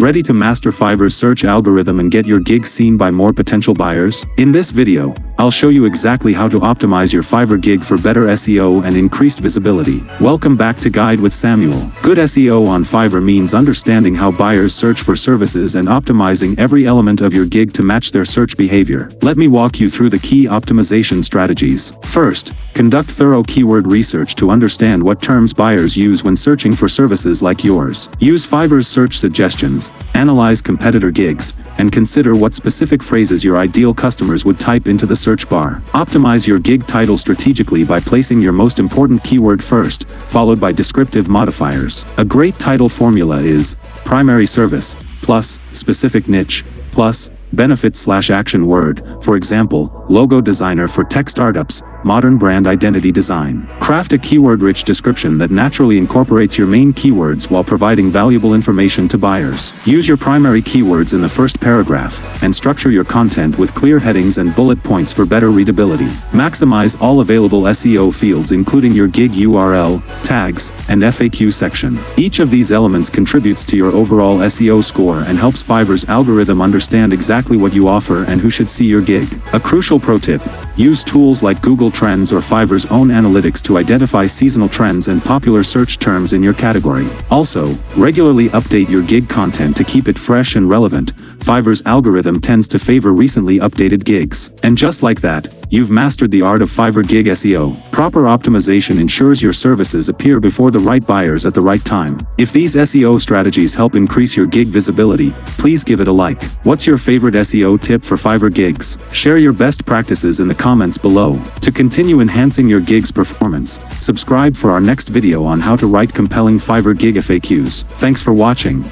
Ready to master Fiverr's search algorithm and get your gig seen by more potential buyers? In this video, I'll show you exactly how to optimize your Fiverr gig for better SEO and increased visibility. Welcome back to Guide with Samuel. Good SEO on Fiverr means understanding how buyers search for services and optimizing every element of your gig to match their search behavior. Let me walk you through the key optimization strategies. First, conduct thorough keyword research to understand what terms buyers use when searching for services like yours. Use Fiverr's search suggestions, analyze competitor gigs, and consider what specific phrases your ideal customers would type into the search bar. Optimize your gig title strategically by placing your most important keyword first, followed by descriptive modifiers. A great title formula is primary service, plus specific niche, plus benefit/action word, for example, logo designer for tech startups, modern brand identity design. Craft a keyword-rich description that naturally incorporates your main keywords while providing valuable information to buyers. Use your primary keywords in the first paragraph, and structure your content with clear headings and bullet points for better readability. Maximize all available SEO fields including your gig URL, tags, and FAQ section. Each of these elements contributes to your overall SEO score and helps Fiverr's algorithm understand exactly what you offer and who should see your gig. A crucial pro tip: use tools like Google Trends or Fiverr's own analytics to identify seasonal trends and popular search terms in your category. Also, regularly update your gig content to keep it fresh and relevant. Fiverr's algorithm tends to favor recently updated gigs. And just like that, you've mastered the art of Fiverr gig SEO. Proper optimization ensures your services appear before the right buyers at the right time. If these SEO strategies help increase your gig visibility, please give it a like. What's your favorite SEO tip for Fiverr gigs? Share your best practices in the comments below. To continue enhancing your gig's performance, subscribe for our next video on how to write compelling Fiverr gig FAQs. Thanks for watching.